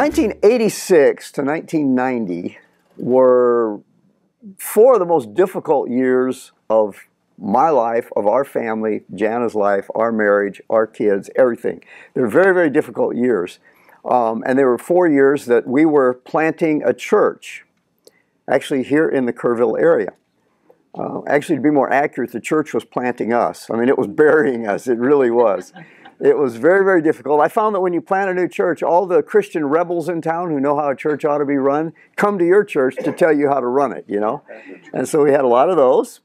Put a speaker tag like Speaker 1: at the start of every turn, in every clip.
Speaker 1: 1986 to 1990 were 4 of the most difficult years of my life, of our family, Jana's life, our marriage, our kids, everything. They were very, very difficult years. And there were 4 years that we were planting a church, actually here in the Kerrville area. Actually, to be more accurate, the church was planting us. I mean, it was burying us. It really was. It was very, very difficult. I found that when you plant a new church, all the Christian rebels in town who know how a church ought to be run come to your church to tell you how to run it, you know. And so we had a lot of those.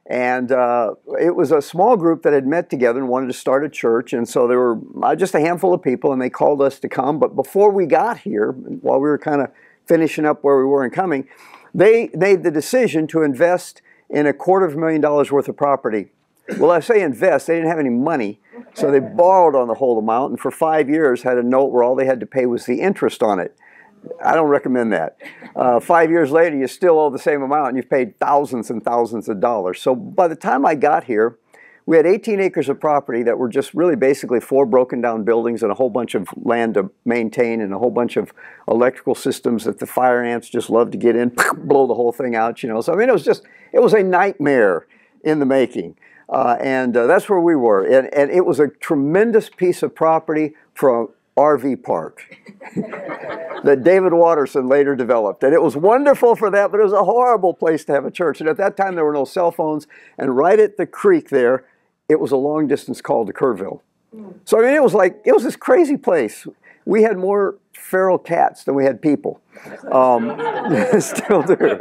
Speaker 1: And it was a small group that had met together and wanted to start a church. And so there were just a handful of people, and they called us to come. But before we got here, while we were kind of finishing up where we were and coming, they made the decision to invest in $250,000 worth of property. Well, I say invest, they didn't have any money, so they borrowed on the whole amount, and for 5 years had a note where all they had to pay was the interest on it. I don't recommend that. 5 years later, you still owe the same amount, and you've paid thousands and thousands of dollars. So by the time I got here, we had 18 acres of property that were just really basically 4 broken down buildings and a whole bunch of land to maintain and a whole bunch of electrical systems that the fire ants just love to get in, blow the whole thing out, you know. So I mean, it was a nightmare in the making. And that's where we were. And it was a tremendous piece of property for an RV park that David Watterson later developed. And it was wonderful for that, but it was a horrible place to have a church. And at that time, there were no cell phones. And right at the creek there, it was a long distance call to Kerrville. So I mean, it was this crazy place. We had more feral cats than we had people. Still do.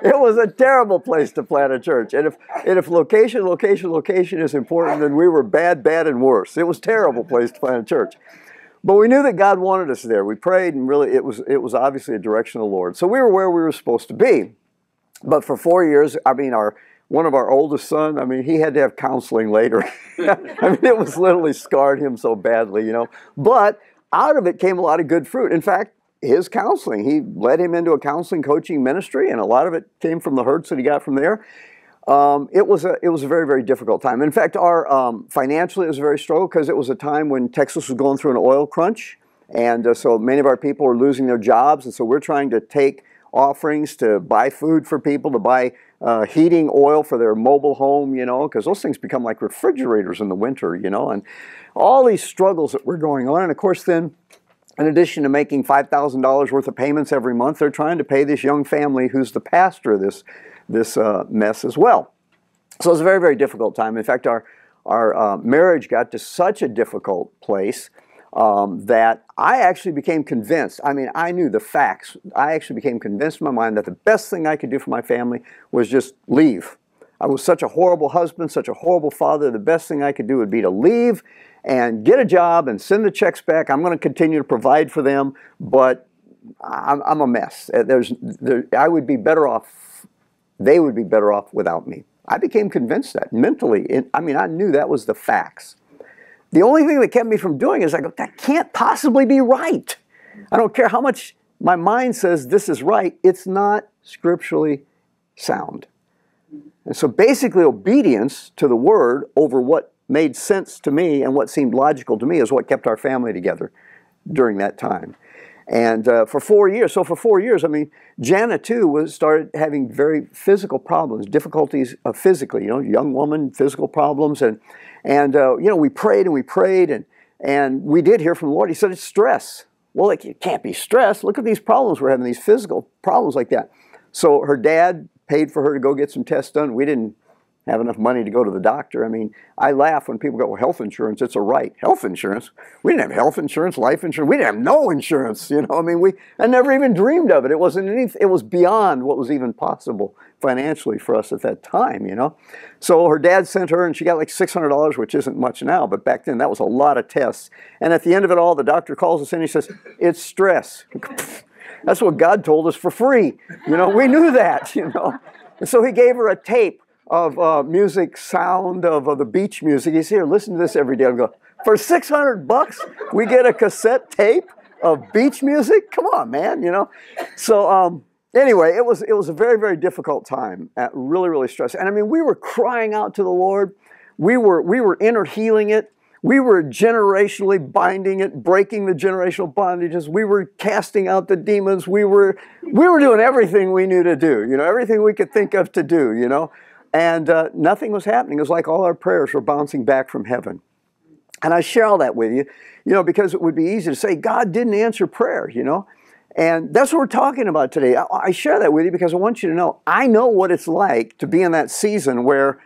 Speaker 1: It was a terrible place to plant a church. And if location is important, then we were bad, and worse. It was a terrible place to plant a church. But we knew that God wanted us there. We prayed, and really it was obviously a direction of the Lord. So we were where we were supposed to be. But for 4 years, I mean, one of our oldest son, I mean, he had to have counseling later. I mean, it was literally scarred him so badly, you know. But out of it came a lot of good fruit. In fact, his counseling, he led him into a counseling coaching ministry, and a lot of it came from the hurts that he got from there. It was a very, very difficult time. In fact, financially it was a very struggle because it was a time when Texas was going through an oil crunch, and so many of our people were losing their jobs, and so we're trying to take offerings to buy food for people, to buy heating oil for their mobile home, you know, because those things become like refrigerators in the winter, you know, and all these struggles that were going on. And of course then, in addition to making $5,000 worth of payments every month, they're trying to pay this young family who's the pastor of this mess as well. So it was a very, very difficult time. In fact, our marriage got to such a difficult place that I actually became convinced. I mean, I knew the facts. I actually became convinced in my mind that the best thing I could do for my family was just leave. I was such a horrible husband, such a horrible father. The best thing I could do would be to leave and get a job and send the checks back. I'm going to continue to provide for them, but I'm a mess. I would be better off, they would be better off without me. I became convinced that mentally. I mean, I knew that was the facts. The only thing that kept me from doing it is I go, that can't possibly be right. I don't care how much my mind says this is right. It's not scripturally sound. And so basically obedience to the word over what made sense to me and what seemed logical to me is what kept our family together during that time. And for 4 years, I mean, Jana too started having very physical problems, difficulties physically, you know, young woman, physical problems. And you know, we prayed and we did hear from the Lord. He said, it's stress. Well, it can't be stress. Look at these problems we're having, these physical problems like that. So her dad paid for her to go get some tests done. We didn't have enough money to go to the doctor. I mean, I laugh when people go, well, health insurance, it's a right. Health insurance? We didn't have health insurance, life insurance. We didn't have no insurance, you know. I mean, I never even dreamed of it. It wasn't anything. It was beyond what was even possible financially for us at that time, you know. So her dad sent her, and she got like $600, which isn't much now, but back then that was a lot of tests. And at the end of it all, the doctor calls us in, he says, it's stress. That's what God told us for free. You know, we knew that, you know. And so he gave her a tape of music, sound of the beach music. He said, here, listen to this every day. I go, for $600, we get a cassette tape of beach music? Come on, man, you know. So anyway, it was a very, very difficult time, really, really stressful. And I mean, we were crying out to the Lord. We were inner healing it. We were generationally binding it, breaking the generational bondages. We were casting out the demons. We were doing everything we knew to do, everything we could think of to do, And nothing was happening. It was like all our prayers were bouncing back from heaven. And I share all that with you, because it would be easy to say, God didn't answer prayer, And that's what we're talking about today. I share that with you because I want you to know, I know what it's like to be in that season where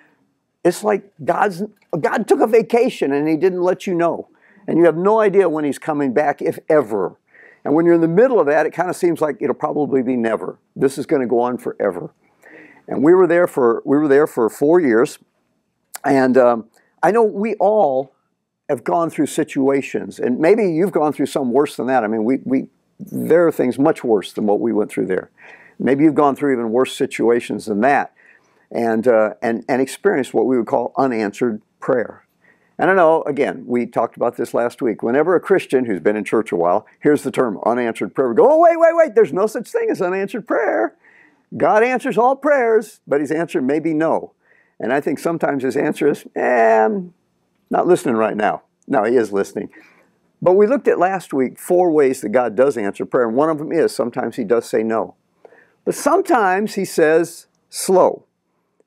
Speaker 1: it's like God took a vacation and He didn't let you know. And you have no idea when He's coming back, if ever. And when you're in the middle of that, it kind of seems like it'll probably be never. This is going to go on forever. And we were there for 4 years. And I know we all have gone through situations. And maybe you've gone through some worse than that. I mean, there are things much worse than what we went through there. Maybe you've gone through even worse situations than that. And experienced what we would call unanswered prayer. And I know, again, we talked about this last week. Whenever a Christian who's been in church a while hears the term unanswered prayer, we go, oh, wait, there's no such thing as unanswered prayer. God answers all prayers, but His answer may be no. And I think sometimes His answer is, I'm not listening right now. No, He is listening. But we looked at last week 4 ways that God does answer prayer, and one of them is sometimes He does say no. But sometimes He says slow.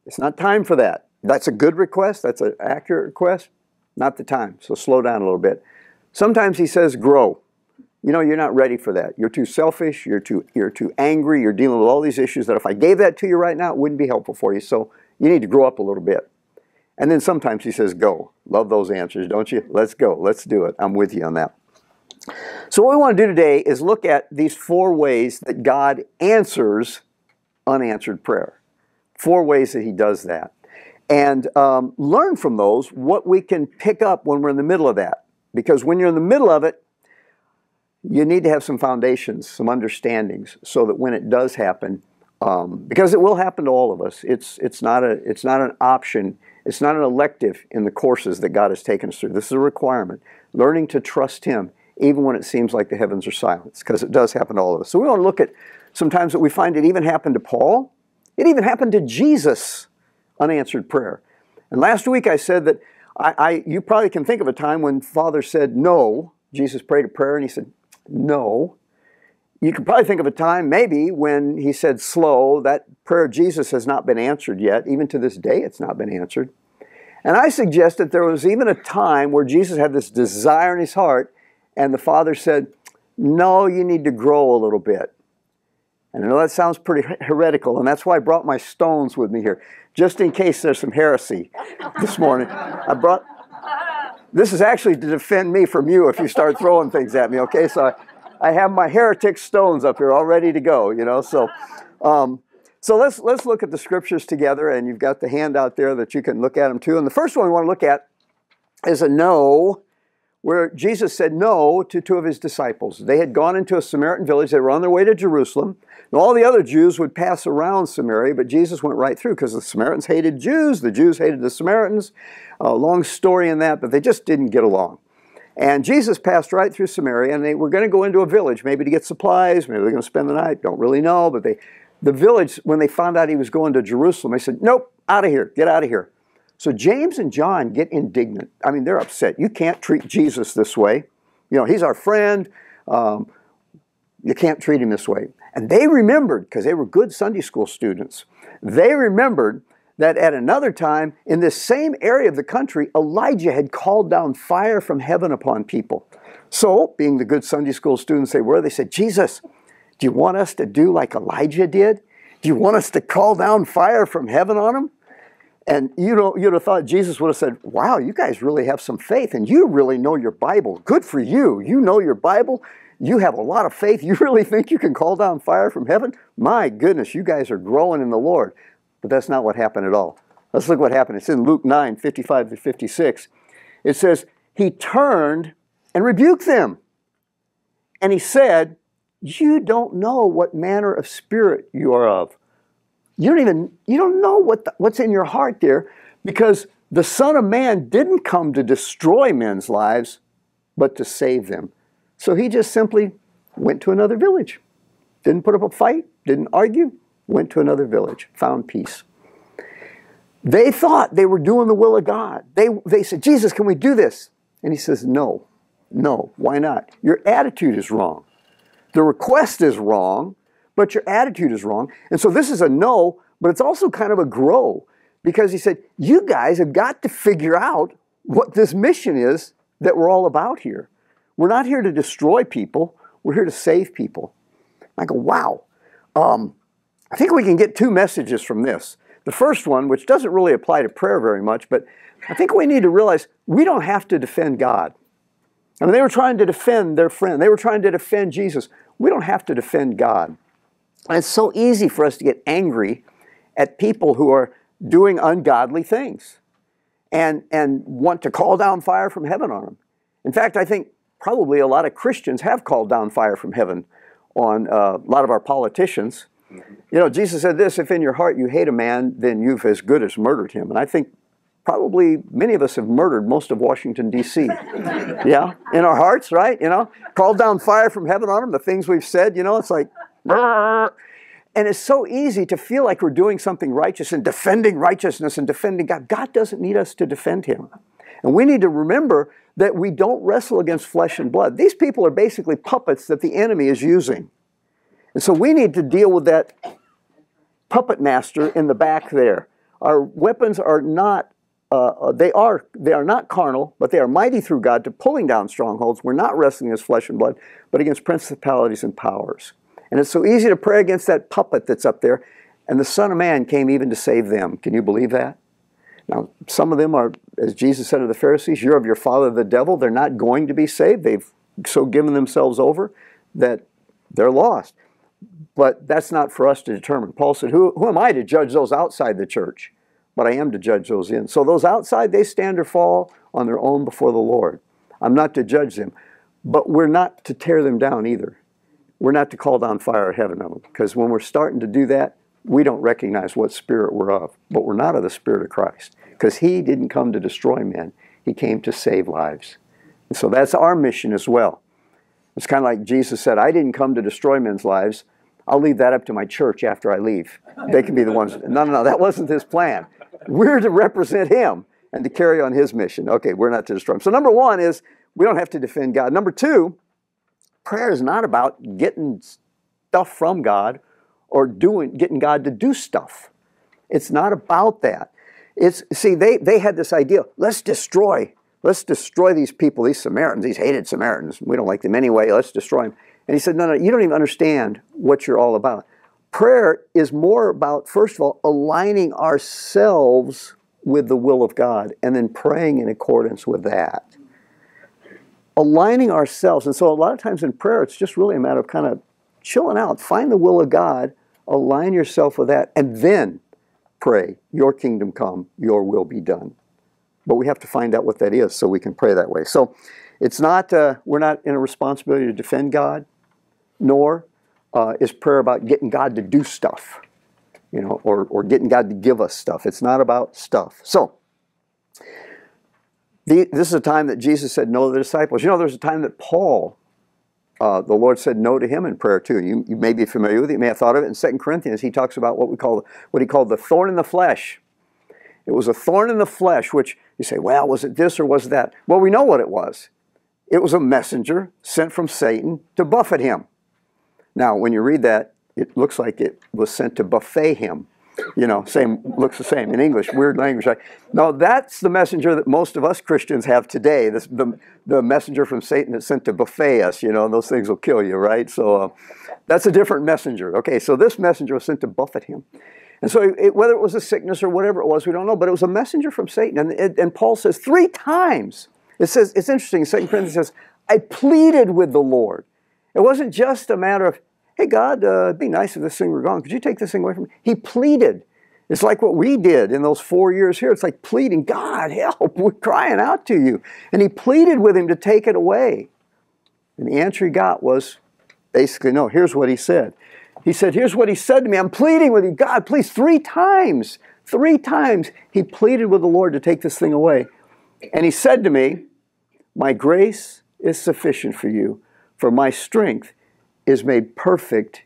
Speaker 1: It's not time for that. That's a good request. That's an accurate request. Not the time. So slow down a little bit. Sometimes He says grow. You're not ready for that. You're too selfish. You're too angry. You're dealing with all these issues that if I gave that to you right now, it wouldn't be helpful for you. So you need to grow up a little bit. And then sometimes He says go. Love those answers, don't you? Let's go. Let's do it. I'm with you on that. So what we want to do today is look at these 4 ways that God answers unanswered prayer. 4 ways that He does that. And learn from those what we can pick up when we're in the middle of that. Because when you're in the middle of it, you need to have some foundations, some understandings, so that when it does happen, because it will happen to all of us, it's not an option, it's not an elective in the courses that God has taken us through. This is a requirement. Learning to trust Him, even when it seems like the heavens are silent, because it does happen to all of us. So we want to look at some times that we find it even happened to Paul. It even happened to Jesus, unanswered prayer. And last week I said that you probably can think of a time when Father said no. Jesus prayed a prayer and He said no. You could probably think of a time maybe when He said slow. That prayer of Jesus has not been answered yet. Even to this day it's not been answered. And I suggest that there was even a time where Jesus had this desire in His heart and the Father said, no, you need to grow a little bit. And I know that sounds pretty heretical, and that's why I brought my stones with me here, just in case there's some heresy this morning. This is actually to defend me from you if you start throwing things at me, okay? So I have my heretic stones up here all ready to go, So let's look at the scriptures together, and you've got the handout there that you can look at them too. And the first one we want to look at is a no, where Jesus said no to 2 of His disciples. They had gone into a Samaritan village. They were on their way to Jerusalem. And all the other Jews would pass around Samaria, but Jesus went right through because the Samaritans hated Jews. The Jews hated the Samaritans. Long story in that, but they just didn't get along. And Jesus passed right through Samaria, and they were going to go into a village, maybe to get supplies, maybe they're going to spend the night, don't really know. But the village, when they found out He was going to Jerusalem, they said, nope, out of here, get out of here. So James and John get indignant. I mean, they're upset. You can't treat Jesus this way. He's our friend. You can't treat Him this way. And they remembered, because they were good Sunday school students, they remembered that at another time, in this same area of the country, Elijah had called down fire from heaven upon people. So, being the good Sunday school students they were, they said, Jesus, do you want us to do like Elijah did? Do you want us to call down fire from heaven on them? And you'd have thought Jesus would have said, wow, you guys really have some faith, and you really know your Bible. Good for you. You know your Bible. You have a lot of faith. You really think you can call down fire from heaven? My goodness, you guys are growing in the Lord. But that's not what happened at all. Let's look what happened. It's in Luke 9, 55 to 56. It says, He turned and rebuked them. And He said, you don't know what manner of spirit you are of. You don't know what's in your heart there, because the Son of Man didn't come to destroy men's lives, but to save them. So He just simply went to another village. Didn't put up a fight, didn't argue, went to another village, found peace. They thought they were doing the will of God. They said, Jesus, can we do this? And he says, no. No, why not? Your attitude is wrong. The request is wrong, but your attitude is wrong. And so this is a no, but it's also kind of a grow, because he said, you guys have got to figure out what this mission is that we're all about here. We're not here to destroy people. We're here to save people. I go, wow. I think we can get two messages from this. The first one, which doesn't really apply to prayer very much, but I think we need to realize we don't have to defend God. I mean, they were trying to defend their friend. They were trying to defend Jesus. We don't have to defend God. And it's so easy for us to get angry at people who are doing ungodly things and want to call down fire from heaven on them. In fact, I think probably a lot of Christians have called down fire from heaven on a lot of our politicians. You know, Jesus said this, if in your heart you hate a man, then you've as good as murdered him. And I think probably many of us have murdered most of Washington, D.C. Yeah, in our hearts, right? You know, called down fire from heaven on them, the things we've said, you know, it's like, brrr. And it's so easy to feel like we're doing something righteous and defending righteousness and defending God. God doesn't need us to defend him. And we need to remember that we don't wrestle against flesh and blood. These people are basically puppets that the enemy is using. And so we need to deal with that puppet master in the back there. Our weapons are not, they are not carnal, but they are mighty through God to pulling down strongholds. We're not wrestling against flesh and blood, but against principalities and powers. And it's so easy to pray against that puppet that's up there. And the Son of Man came even to save them. Can you believe that? Now, some of them are, as Jesus said to the Pharisees, you're of your father the devil. They're not going to be saved. They've so given themselves over that they're lost. But that's not for us to determine. Paul said, who am I to judge those outside the church? But I am to judge those in. So those outside, they stand or fall on their own before the Lord. I'm not to judge them. But we're not to tear them down either. We're not to call down fire of heaven on them. Because when we're starting to do that, we don't recognize what spirit we're of. But we're not of the Spirit of Christ. Because he didn't come to destroy men. He came to save lives. And so that's our mission as well. It's kind of like Jesus said, I didn't come to destroy men's lives. I'll leave that up to my church after I leave. They can be the ones. No, that wasn't his plan. We're to represent him and to carry on his mission. Okay, we're not to destroy him. So number one is we don't have to defend God. Number two, prayer is not about getting stuff from God or getting God to do stuff. It's not about that. See, they had this idea, let's destroy these people, these Samaritans, these hated Samaritans. We don't like them anyway, let's destroy them. And he said, no, you don't even understand what you're all about. Prayer is more about, first of all, aligning ourselves with the will of God and then praying in accordance with that. Aligning ourselves. And so a lot of times in prayer, it's just really a matter of kind of chilling out. Find the will of God, align yourself with that, and then pray, your kingdom come, your will be done. But we have to find out what that is so we can pray that way. So it's not, we're not in a responsibility to defend God, nor is prayer about getting God to do stuff, you know, or getting God to give us stuff. It's not about stuff. So this is a time that Jesus said no to the disciples. You know, there's a time that Paul, the Lord said no to him in prayer too. You may be familiar with it. You may have thought of it. In 2 Corinthians, he talks about what he called the thorn in the flesh. It was a thorn in the flesh, which you say, well, was it this or was it that? Well, we know what it was. It was a messenger sent from Satan to buffet him. Now, when you read that, it looks like it was sent to buffet him. You know, looks the same in English, weird language. No, that's the messenger that most of us Christians have today. The messenger from Satan that's sent to buffet us, you know, those things will kill you, right? So that's a different messenger. Okay, so this messenger was sent to buffet him. And so whether it was a sickness or whatever it was, we don't know, but it was a messenger from Satan. And Paul says 3 times, it's interesting, 2 Corinthians says, I pleaded with the Lord. It wasn't just a matter of, hey, God, it'd be nice if this thing were gone. Could you take this thing away from me? He pleaded. It's like what we did in those 4 years here. It's like pleading, God, help, we're crying out to you. And he pleaded with him to take it away. And the answer he got was basically, no, here's what he said. He said, here's what he said to me. I'm pleading with you. God, please, 3 times. 3 times he pleaded with the Lord to take this thing away. And he said to me, my grace is sufficient for you, for my strength is made perfect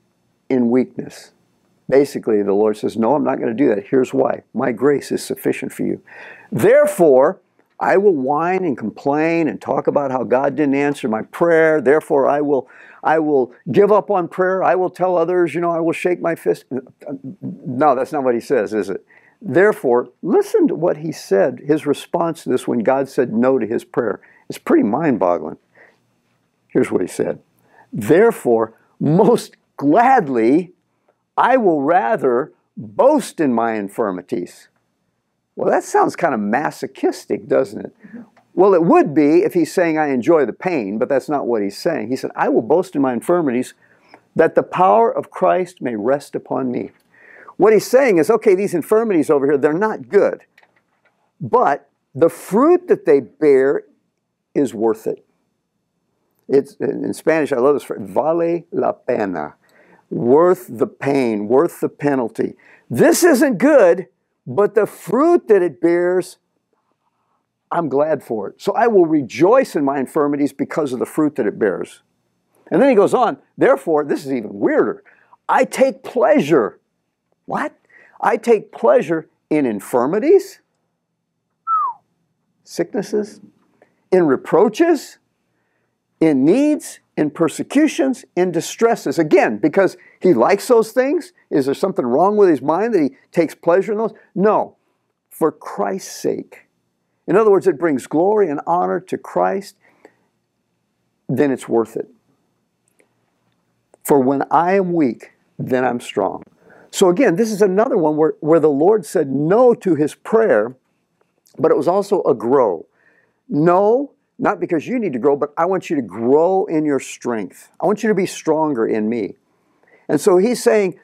Speaker 1: in weakness. Basically, the Lord says, no, I'm not going to do that. Here's why. My grace is sufficient for you. Therefore, I will whine and complain and talk about how God didn't answer my prayer. Therefore, I will give up on prayer. I will tell others, I will shake my fist. No, that's not what he says, is it? Therefore, listen to what he said, his response to this when God said no to his prayer. It's pretty mind-boggling. Here's what he said. Therefore, most gladly, I will rather boast in my infirmities. Well, that sounds kind of masochistic, doesn't it? Well, it would be if he's saying I enjoy the pain, but that's not what he's saying. He said, I will boast in my infirmities that the power of Christ may rest upon me. What he's saying is, okay, these infirmities over here, they're not good, but the fruit that they bear is worth it. It's, in Spanish, I love this phrase, vale la pena, worth the pain, worth the penalty. This isn't good, but the fruit that it bears, I'm glad for it. So I will rejoice in my infirmities because of the fruit that it bears. And then he goes on, therefore, this is even weirder, I take pleasure. What? I take pleasure in infirmities, sicknesses, in reproaches, in needs, in persecutions, in distresses. Again, because he likes those things? Is there something wrong with his mind that he takes pleasure in those? No, for Christ's sake. In other words, it brings glory and honor to Christ, then it's worth it. For when I am weak, then I'm strong. So again, this is another one where the Lord said no to his prayer, but it was also a grow. No, not because you need to grow, but I want you to grow in your strength. I want you to be stronger in me. And so he's saying,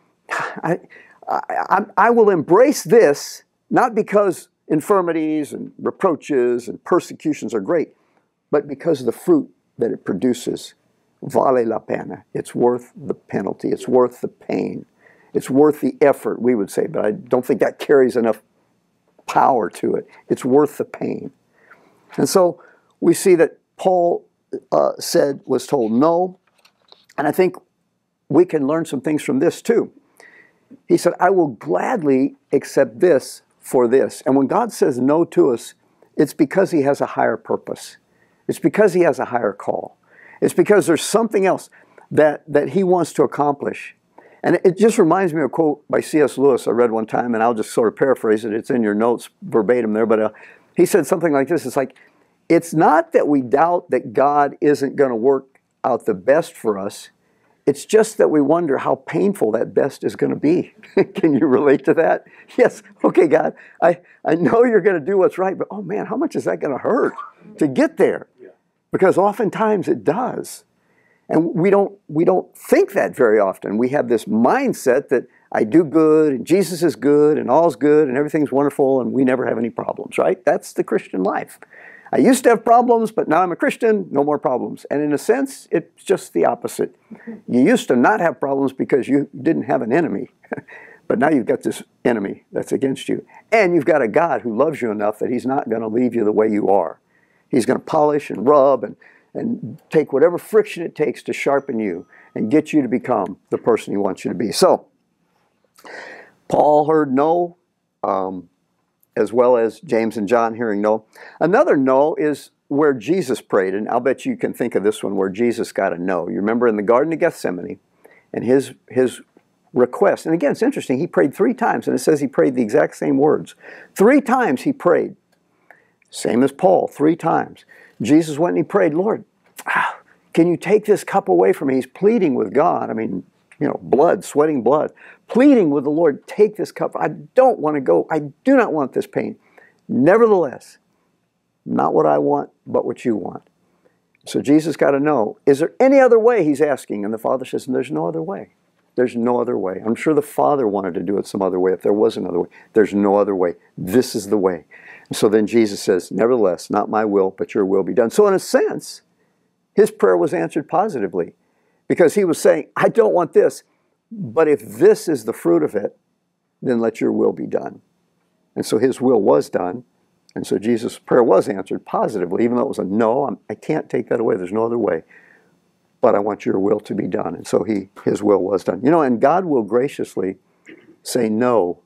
Speaker 1: I will embrace this, not because infirmities and reproaches and persecutions are great, but because of the fruit that it produces. Vale la pena. It's worth the penalty. It's worth the pain. It's worth the effort, we would say, but I don't think that carries enough power to it. It's worth the pain. And so we see that Paul was told no, and I think we can learn some things from this too. He said, I will gladly accept this for this. And when God says no to us, it's because he has a higher purpose. It's because he has a higher call. It's because there's something else that he wants to accomplish. And it just reminds me of a quote by C.S. Lewis I read one time, and I'll just sort of paraphrase it. It's in your notes verbatim there, but he said something like this. It's like, it's not that we doubt that God isn't going to work out the best for us. It's just that we wonder how painful that best is going to be. Can you relate to that? Yes. Okay, God, I know you're going to do what's right, but oh man, how much is that going to hurt to get there? Because oftentimes it does. And we don't think that very often. We have this mindset that I do good, and Jesus is good, and all's good, and everything's wonderful, and we never have any problems, right? That's the Christian life. I used to have problems, but now I'm a Christian, no more problems. And in a sense, it's just the opposite. You used to not have problems because you didn't have an enemy. But now you've got this enemy that's against you. And you've got a God who loves you enough that he's not going to leave you the way you are. He's going to polish and rub and take whatever friction it takes to sharpen you and get you to become the person he wants you to be. So, Paul heard no, as well as James and John hearing no. Another no is where Jesus prayed, and I'll bet you can think of this one where Jesus got a no. You remember in the Garden of Gethsemane, and his request, and again, it's interesting, he prayed 3 times, and it says he prayed the exact same words. 3 times he prayed. Same as Paul, 3 times. Jesus went and he prayed, Lord, can you take this cup away from me? He's pleading with God. I mean, blood, sweating blood. Pleading with the Lord, take this cup. I don't want to go. I do not want this pain. Nevertheless, not what I want, but what you want. So Jesus got to know, is there any other way, he's asking? And the Father says, there's no other way. There's no other way. I'm sure the Father wanted to do it some other way if there was another way. There's no other way. This is the way. So then Jesus says, nevertheless, not my will, but your will be done. So in a sense, his prayer was answered positively because he was saying, I don't want this, but if this is the fruit of it, then let your will be done. And so his will was done. And so Jesus' prayer was answered positively, even though it was a no, I can't take that away. There's no other way. But I want your will to be done. And so his will was done. And God will graciously say no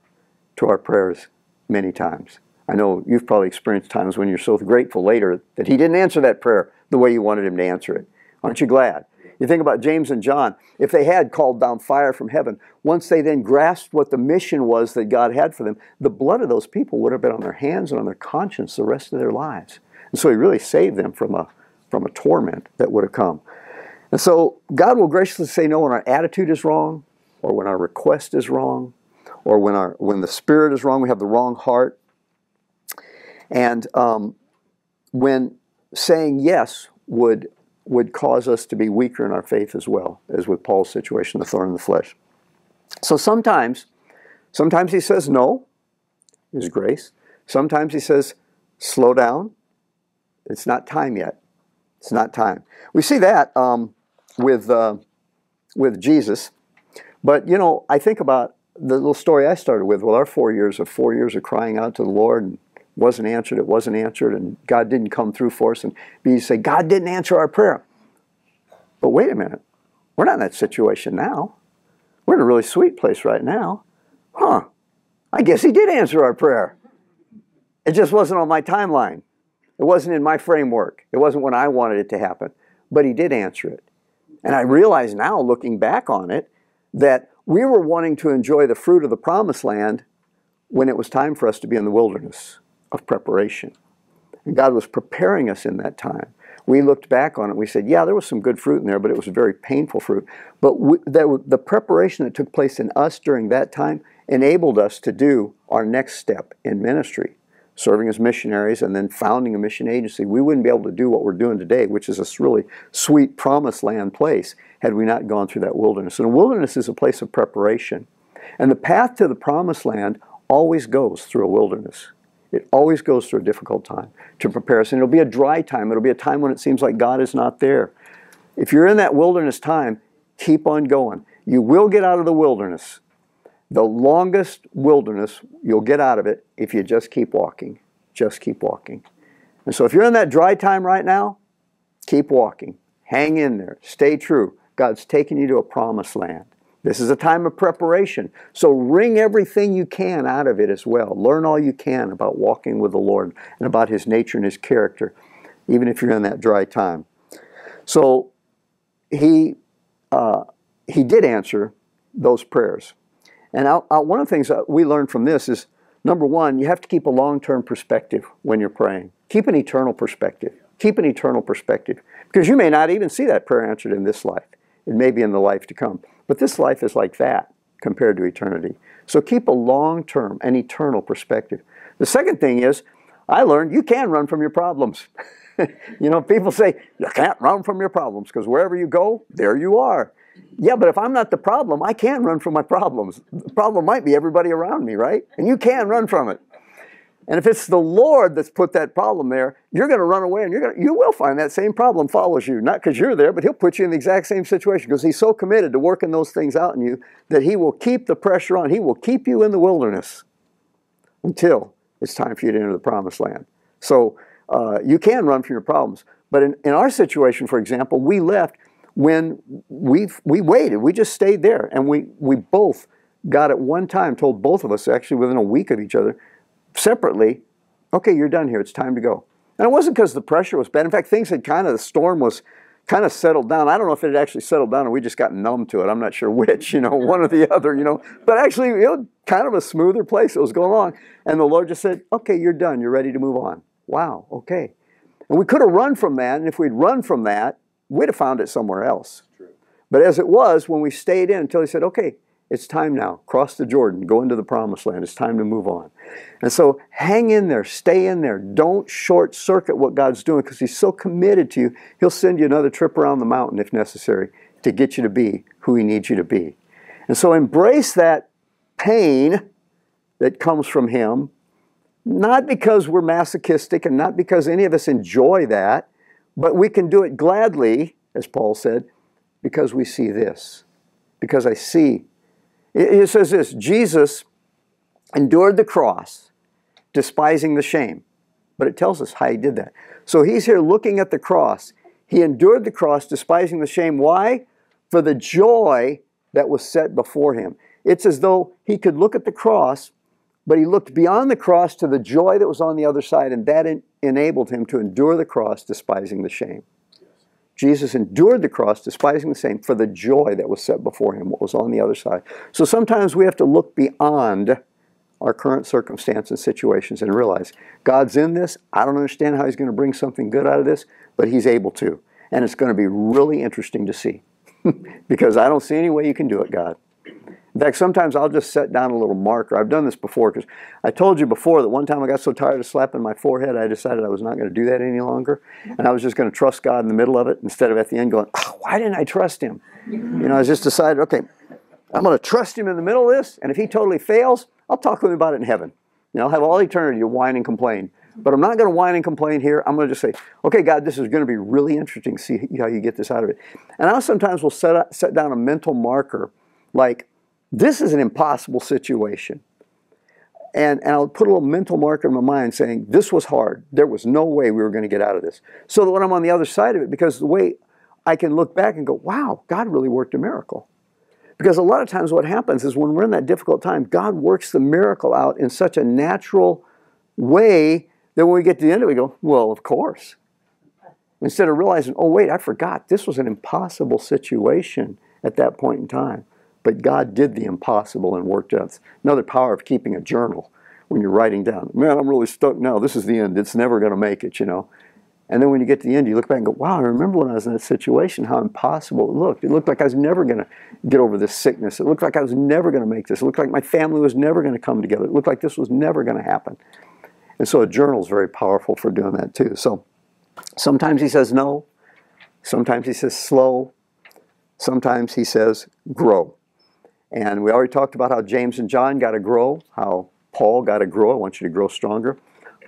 Speaker 1: to our prayers many times. I know you've probably experienced times when you're so grateful later that he didn't answer that prayer the way you wanted him to answer it. Aren't you glad? You think about James and John. If they had called down fire from heaven, once they then grasped what the mission was that God had for them, the blood of those people would have been on their hands and on their conscience the rest of their lives. And so he really saved them from a torment that would have come. And so God will graciously say no when our attitude is wrong, or when our request is wrong, or when the spirit is wrong, we have the wrong heart. And when saying yes would cause us to be weaker in our faith as well, as with Paul's situation, the thorn in the flesh. So sometimes he says no, his grace. Sometimes he says, slow down. It's not time yet. It's not time. We see that with Jesus. But, you know, I think about the little story I started with our 4 years of crying out to the Lord, and it wasn't answered, and God didn't come through for us. And you say, God didn't answer our prayer. But wait a minute. We're not in that situation now. We're in a really sweet place right now. I guess he did answer our prayer. It just wasn't on my timeline. It wasn't in my framework. It wasn't when I wanted it to happen. But he did answer it. And I realize now, looking back on it, that we were wanting to enjoy the fruit of the promised land when it was time for us to be in the wilderness of preparation. And God was preparing us in that time. We looked back on it, we said, yeah, there was some good fruit in there, but it was very painful fruit. But the preparation that took place in us during that time enabled us to do our next step in ministry, serving as missionaries and then founding a mission agency. We wouldn't be able to do what we're doing today, which is this really sweet promised land place, had we not gone through that wilderness. And a wilderness is a place of preparation. And the path to the promised land always goes through a wilderness. It always goes through a difficult time to prepare us. And it'll be a dry time. It'll be a time when it seems like God is not there. If you're in that wilderness time, keep on going. You will get out of the wilderness. The longest wilderness, you'll get out of it if you just keep walking. Just keep walking. And so if you're in that dry time right now, keep walking. Hang in there. Stay true. God's taking you to a promised land. This is a time of preparation. So wring everything you can out of it as well. Learn all you can about walking with the Lord and about His nature and His character, even if you're in that dry time. So He did answer those prayers. And one of the things that we learned from this is, number one, you have to keep a long-term perspective when you're praying. Keep an eternal perspective. Keep an eternal perspective. Because you may not even see that prayer answered in this life. It may be in the life to come. But this life is like that compared to eternity. So keep a long-term and eternal perspective. The second thing is, I learned you can run from your problems. You know, people say, you can't run from your problems because wherever you go, there you are. Yeah, but if I'm not the problem, I can run from my problems. The problem might be everybody around me, right? And you can run from it. And if it's the Lord that's put that problem there, you're going to run away and you will find that same problem follows you. Not because you're there, but He'll put you in the exact same situation because He's so committed to working those things out in you that He will keep the pressure on. He will keep you in the wilderness until it's time for you to enter the promised land. So you can run from your problems. But in our situation, for example, we left when we waited. We just stayed there. And we both got at one time, told both of us actually within a week of each other, separately, okay, you're done here. It's time to go. And it wasn't because the pressure was bad. In fact, things had the storm was kind of settled down. I don't know if it had actually settled down or we just got numb to it. I'm not sure which, one or the other, But actually, kind of a smoother place. It was going along. And the Lord just said, okay, you're done. You're ready to move on. Wow, okay. And we could have run from that. And if we'd run from that, we'd have found it somewhere else. True. But as it was, when we stayed in until He said, okay, it's time now. Cross the Jordan. Go into the promised land. It's time to move on. And so hang in there. Stay in there. Don't short circuit what God's doing because He's so committed to you. He'll send you another trip around the mountain if necessary to get you to be who He needs you to be. And so embrace that pain that comes from Him, not because we're masochistic and not because any of us enjoy that, but we can do it gladly, as Paul said, because we see this. Because I see. It says this, Jesus endured the cross, despising the shame. But it tells us how He did that. So He's here looking at the cross. He endured the cross, despising the shame. Why? For the joy that was set before Him. It's as though He could look at the cross But he looked beyond the cross to the joy that was on the other side, and that enabled him to endure the cross, despising the shame. Jesus endured the cross, despising the shame, for the joy that was set before him, what was on the other side. So sometimes we have to look beyond our current circumstance and situations and realize God's in this. I don't understand how he's going to bring something good out of this, but he's able to. And it's going to be really interesting to see because I don't see any way you can do it, God. In fact, sometimes I'll just set down a little marker. I've done this before because I told you before that one time I got so tired of slapping my forehead, I decided I was not going to do that any longer. And I was just going to trust God in the middle of it instead of at the end going, oh, why didn't I trust him? I just decided, okay, I'm going to trust him in the middle of this, and if he totally fails, I'll talk with him about it in heaven. I'll have all eternity to whine and complain. But I'm not going to whine and complain here. I'm going to just say, okay, God, this is going to be really interesting to see how you get this out of it. And I sometimes will set down a mental marker like, this is an impossible situation. And I'll put a little mental marker in my mind saying, this was hard. There was no way we were going to get out of this. So that when I'm on the other side of it, because the way I can look back and go, wow, God really worked a miracle. Because a lot of times what happens is when we're in that difficult time, God works the miracle out in such a natural way that when we get to the end of it, we go, well, of course. Instead of realizing, oh, wait, I forgot. This was an impossible situation at that point in time. But God did the impossible and worked out. It's another power of keeping a journal when you're writing down, man, I'm really stuck now. This is the end. It's never going to make it, And then when you get to the end, you look back and go, wow, I remember when I was in that situation, how impossible it looked. It looked like I was never going to get over this sickness. It looked like I was never going to make this. It looked like my family was never going to come together. It looked like this was never going to happen. And so a journal is very powerful for doing that too. So sometimes he says no. Sometimes he says slow. Sometimes he says grow. And we already talked about how James and John got to grow, how Paul got to grow. I want you to grow stronger.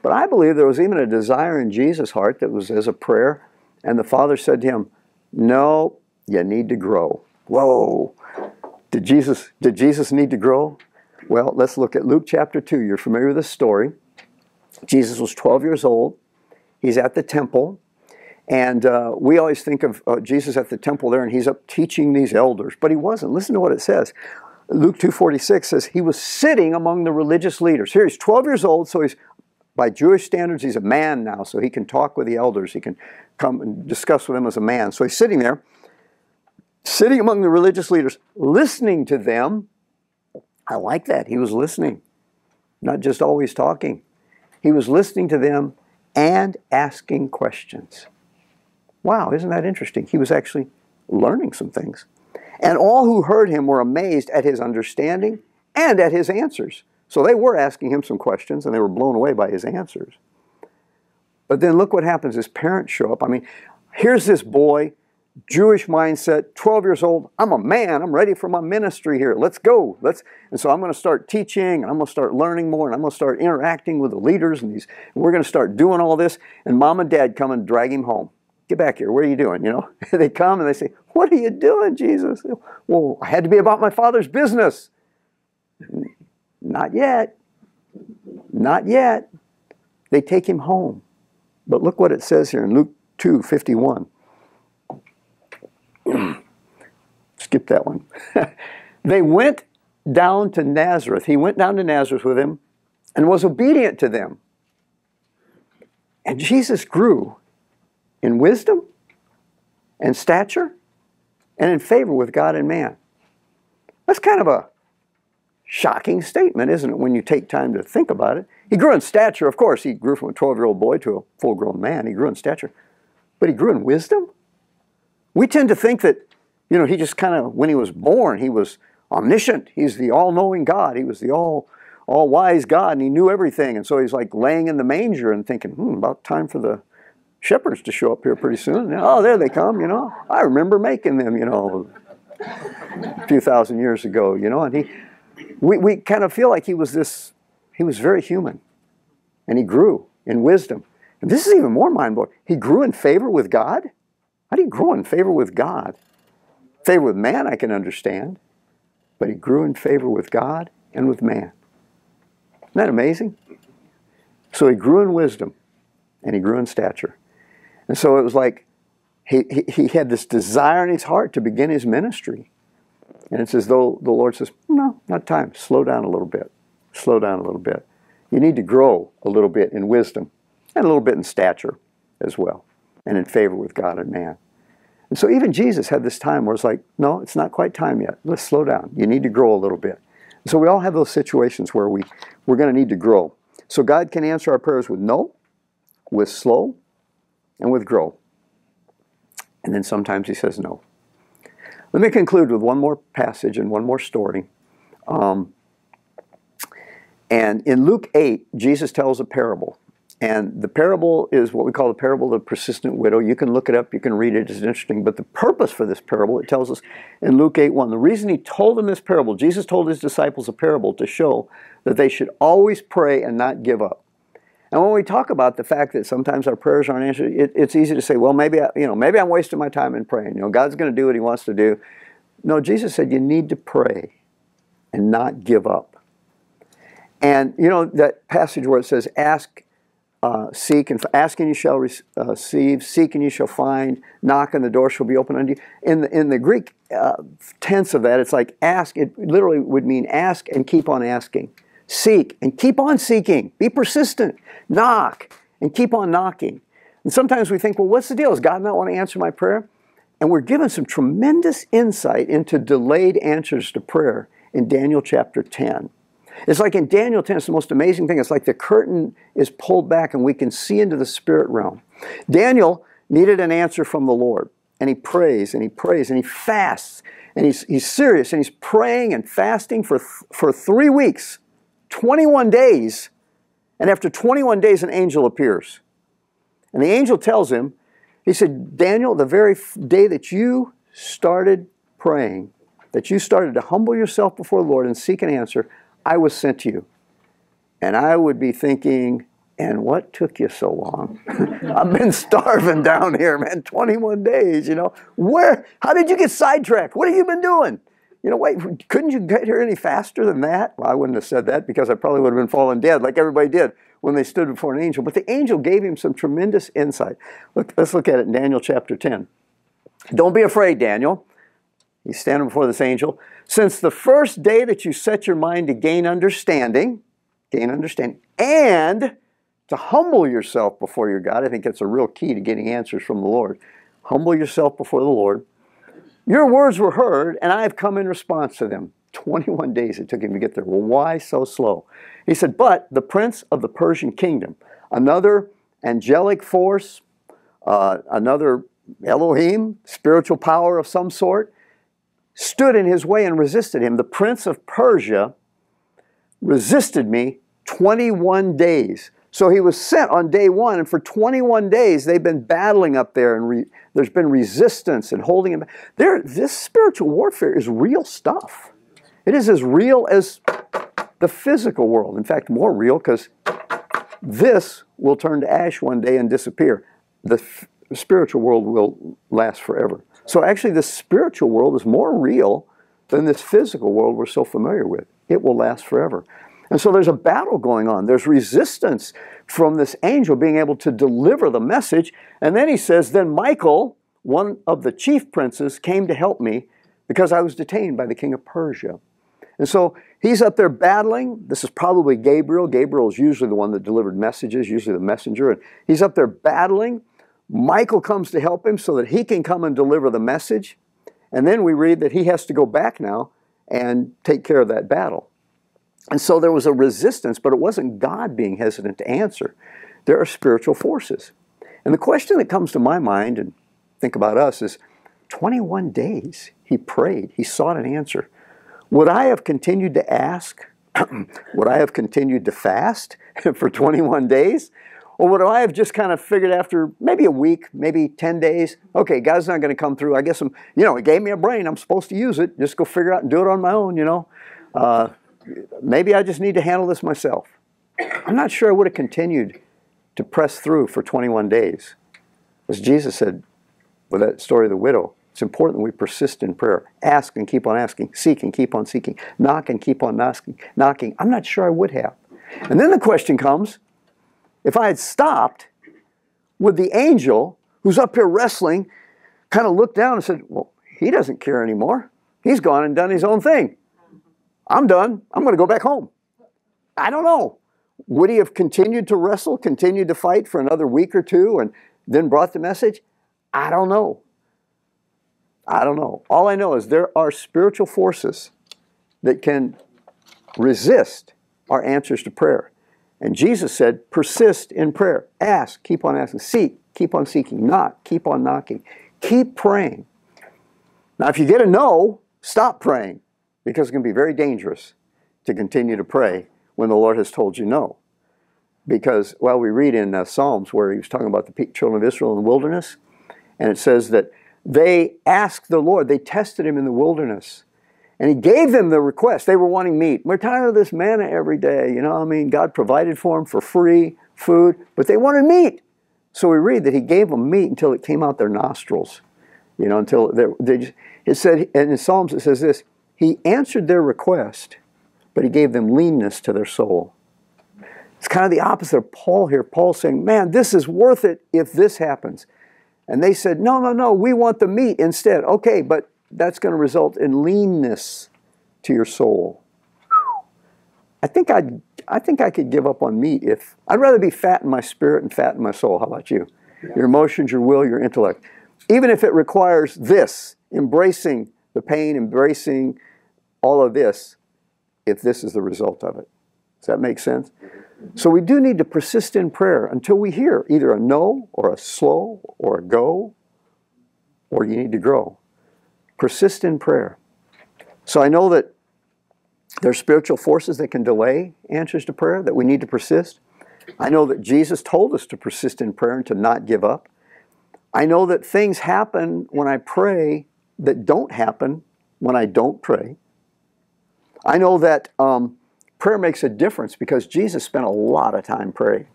Speaker 1: But I believe there was even a desire in Jesus' heart that was as a prayer. And the Father said to him, no, you need to grow. Whoa. Did Jesus need to grow? Well, let's look at Luke chapter 2. You're familiar with this story. Jesus was 12 years old. He's at the temple. And we always think of Jesus at the temple there, and he's up teaching these elders. But he wasn't. Listen to what it says. Luke 2:46 says he was sitting among the religious leaders. Here he's 12 years old, so he's, by Jewish standards, he's a man now, so he can talk with the elders. He can come and discuss with them as a man. So he's sitting there, sitting among the religious leaders, listening to them. I like that. He was listening, not just always talking. He was listening to them and asking questions. Wow, isn't that interesting? He was actually learning some things. And all who heard him were amazed at his understanding and at his answers. So they were asking him some questions, and they were blown away by his answers. But then look what happens. His parents show up. I mean, here's this boy, Jewish mindset, 12 years old. I'm a man. I'm ready for my ministry here. Let's go. And so I'm going to start teaching, and I'm going to start learning more, and I'm going to start interacting with the leaders, and we're going to start doing all this. And mom and dad come and drag him home. Get back here. What are you doing? They come and they say, what are you doing, Jesus? Well, I had to be about my Father's business. Not yet. Not yet. They take him home. But look what it says here in Luke 2:51. Skip that one. They went down to Nazareth. He went down to Nazareth with him and was obedient to them. And Jesus grew in wisdom and stature and in favor with God and man. That's kind of a shocking statement, isn't it, when you take time to think about it? He grew in stature. Of course, he grew from a 12-year-old boy to a full-grown man. He grew in stature. But he grew in wisdom? We tend to think that, he just kind of, when he was born, he was omniscient. He's the all-knowing God. He was the all-wise God, and he knew everything. And so he's like laying in the manger and thinking, about time for the shepherds to show up here pretty soon. Oh, there they come, I remember making them, a few thousand years ago, and we kind of feel like he was very human. And he grew in wisdom. And this is even more mind-blowing. He grew in favor with God? How do you grow in favor with God? Favor with man I can understand. But he grew in favor with God and with man. Isn't that amazing? So he grew in wisdom and he grew in stature. And so it was like he had this desire in his heart to begin his ministry. And it's as though the Lord says, no, not time. Slow down a little bit. Slow down a little bit. You need to grow a little bit in wisdom and a little bit in stature as well, and in favor with God and man. And so even Jesus had this time where it's like, no, it's not quite time yet. Let's slow down. You need to grow a little bit. So we all have those situations where we're going to need to grow. So God can answer our prayers with no, with slow, and with grow. And then sometimes he says no. Let me conclude with one more passage and one more story. And in Luke 8, Jesus tells a parable. And the parable is what we call the parable of the persistent widow. You can look it up, you can read it, it's interesting. But the purpose for this parable, it tells us in Luke 8:1, the reason he told them this parable, Jesus told his disciples a parable to show that they should always pray and not give up. And when we talk about the fact that sometimes our prayers aren't answered, it's easy to say, well, maybe I'm wasting my time in praying. God's going to do what he wants to do. No, Jesus said you need to pray and not give up. And that passage where it says, ask, seek, and ask and you shall receive, seek and you shall find, knock and the door shall be opened unto you. In the Greek tense of that, it's like ask. It literally would mean ask and keep on asking. Seek and keep on seeking. Be persistent. Knock and keep on knocking. And sometimes we think, well, what's the deal? Does God not want to answer my prayer? And we're given some tremendous insight into delayed answers to prayer in Daniel chapter 10. It's like in Daniel 10, it's the most amazing thing. It's like the curtain is pulled back and we can see into the spirit realm. Daniel needed an answer from the Lord. And he prays and he prays and he fasts. And he's serious and he's praying and fasting for 3 weeks, 21 days. And after 21 days, an angel appears. And the angel tells him, he said, Daniel, the very day that you started praying, that you started to humble yourself before the Lord and seek an answer, I was sent to you. And I would be thinking, and what took you so long? I've been starving down here, man, 21 days, How did you get sidetracked? What have you been doing? Wait, couldn't you get here any faster than that? Well, I wouldn't have said that because I probably would have been falling dead like everybody did when they stood before an angel. But the angel gave him some tremendous insight. Let's look at it in Daniel chapter 10. Don't be afraid, Daniel. He's standing before this angel. Since the first day that you set your mind to gain understanding, and to humble yourself before your God, I think that's a real key to getting answers from the Lord. Humble yourself before the Lord. Your words were heard, and I have come in response to them. 21 days it took him to get there. Well, why so slow? He said, but the prince of the Persian kingdom, another angelic force, another Elohim, spiritual power of some sort, stood in his way and resisted him. The prince of Persia resisted me 21 days. So he was sent on day 1, and for 21 days they've been battling up there, and there's been resistance and holding him back. This spiritual warfare is real stuff. It is as real as the physical world. In fact, more real, because this will turn to ash one day and disappear. The spiritual world will last forever. So actually the spiritual world is more real than this physical world we're so familiar with. It will last forever. And so there's a battle going on. There's resistance from this angel being able to deliver the message. And then he says, then Michael, one of the chief princes, came to help me because I was detained by the king of Persia. And so he's up there battling. This is probably Gabriel. Gabriel is usually the one that delivered messages, usually the messenger. And he's up there battling. Michael comes to help him so that he can come and deliver the message. And then we read that he has to go back now and take care of that battle. And so there was a resistance, but it wasn't God being hesitant to answer. There are spiritual forces. And the question that comes to my mind, and think about us, is 21 days he prayed, he sought an answer. Would I have continued to ask? Would I have continued to fast for 21 days? Or would I have just kind of figured after maybe a week, maybe 10 days, okay, God's not going to come through. I guess he gave me a brain. I'm supposed to use it. Just go figure out and do it on my own, Maybe I just need to handle this myself. I'm not sure I would have continued to press through for 21 days. As Jesus said with that story of the widow, it's important that we persist in prayer. Ask and keep on asking. Seek and keep on seeking. Knock and keep on knocking. I'm not sure I would have. And then the question comes, if I had stopped, would the angel who's up here wrestling kind of look down and said, well, he doesn't care anymore. He's gone and done his own thing. I'm done. I'm going to go back home. I don't know. Would he have continued to wrestle, continued to fight for another week or two and then brought the message? I don't know. I don't know. All I know is there are spiritual forces that can resist our answers to prayer. And Jesus said, persist in prayer. Ask, keep on asking. Seek, keep on seeking. Knock, keep on knocking. Keep praying. Now, if you get a no, stop praying, because it can be very dangerous to continue to pray when the Lord has told you no. Because, well, we read in Psalms where he was talking about the children of Israel in the wilderness, and it says that they asked the Lord, they tested him in the wilderness, and he gave them the request. They were wanting meat. We're tired of this manna every day. You know, I mean, God provided for them for free food, but they wanted meat. So we read that he gave them meat until it came out their nostrils. You know, until it said, and in Psalms it says this, he answered their request, but he gave them leanness to their soul. It's kind of the opposite of Paul here. Paul's saying, man, this is worth it if this happens. And they said, no, no, no, we want the meat instead. Okay, but that's going to result in leanness to your soul. I think I could give up on meat if I'd rather be fat in my spirit and fat in my soul. How about you? Yeah. Your emotions, your will, your intellect. Even if it requires this, embracing the pain, embracing all of this, if this is the result of it. Does that make sense? So we do need to persist in prayer until we hear either a no or a slow or a go, or you need to grow. Persist in prayer. So I know that there are spiritual forces that can delay answers to prayer, that we need to persist. I know that Jesus told us to persist in prayer and to not give up. I know that things happen when I pray that don't happen when I don't pray. I know that prayer makes a difference because Jesus spent a lot of time praying.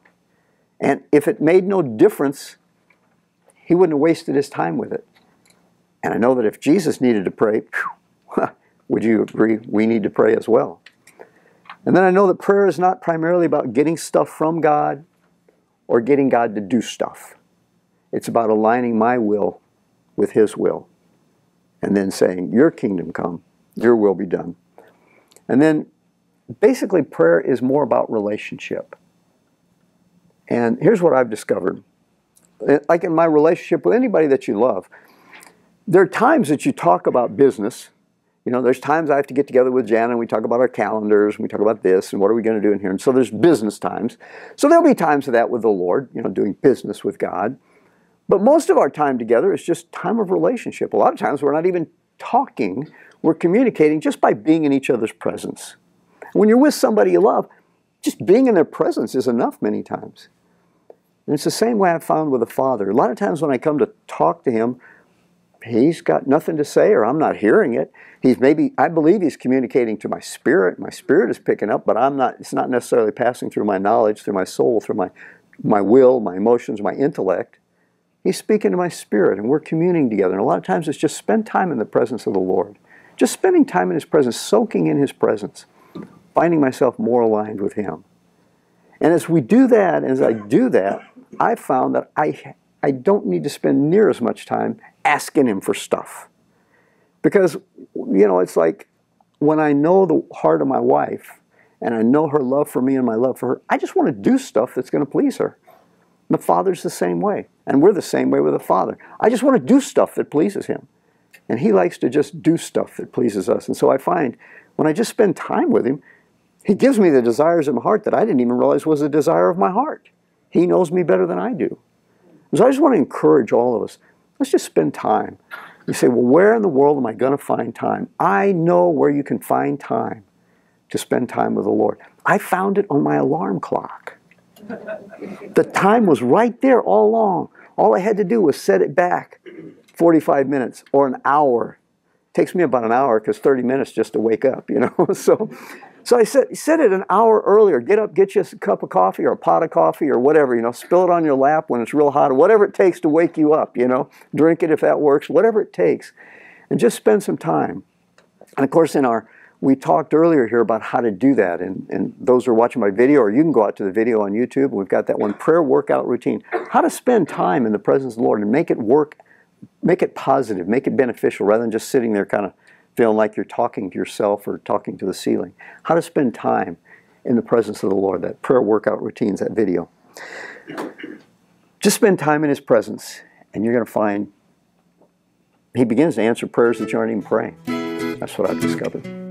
Speaker 1: And if it made no difference, he wouldn't have wasted his time with it. And I know that if Jesus needed to pray, would you agree we need to pray as well? And then I know that prayer is not primarily about getting stuff from God or getting God to do stuff. It's about aligning my will with his will. And then saying, your kingdom come, your will be done. And then basically prayer is more about relationship. And here's what I've discovered. Like in my relationship with anybody that you love, there are times that you talk about business. You know, there's times I have to get together with Jan and we talk about our calendars, and we talk about this and what are we going to do in here. And so there's business times. So there'll be times of that with the Lord, you know, doing business with God. But most of our time together is just time of relationship. A lot of times we're not even talking, we're communicating just by being in each other's presence. When you're with somebody you love, just being in their presence is enough many times. And it's the same way I've found with the Father. A lot of times when I come to talk to him, he's got nothing to say or I'm not hearing it. I believe he's communicating to my spirit. My spirit is picking up, but it's not necessarily passing through my knowledge, through my soul, through my will, my emotions, my intellect. He's speaking to my spirit and we're communing together. And a lot of times it's just spend time in the presence of the Lord. Just spending time in his presence, soaking in his presence, finding myself more aligned with him. And as we do that, as I do that, I found that I don't need to spend near as much time asking him for stuff. Because, you know, it's like when I know the heart of my wife and I know her love for me and my love for her, I just want to do stuff that's going to please her. The Father's the same way. And we're the same way with the Father. I just want to do stuff that pleases him. And he likes to just do stuff that pleases us. And so I find when I just spend time with him, he gives me the desires of my heart that I didn't even realize was the desire of my heart. He knows me better than I do. So I just want to encourage all of us. Let's just spend time. You say, well, where in the world am I going to find time? I know where you can find time to spend time with the Lord. I found it on my alarm clock. The time was right there all along. All I had to do was set it back 45 minutes or an hour. It takes me about an hour because 30 minutes just to wake up, you know. So I set it an hour earlier. Get up, get you a cup of coffee or a pot of coffee or whatever, you know. Spill it on your lap when it's real hot or whatever it takes to wake you up, you know. Drink it if that works, whatever it takes. And just spend some time. And of course we talked earlier here about how to do that. And those who are watching my video, or you can go out to the video on YouTube. We've got that one, prayer workout routine. How to spend time in the presence of the Lord and make it work, make it positive, make it beneficial rather than just sitting there kind of feeling like you're talking to yourself or talking to the ceiling. How to spend time in the presence of the Lord, that prayer workout routines, that video. Just spend time in His presence, and you're going to find He begins to answer prayers that you aren't even praying. That's what I've discovered.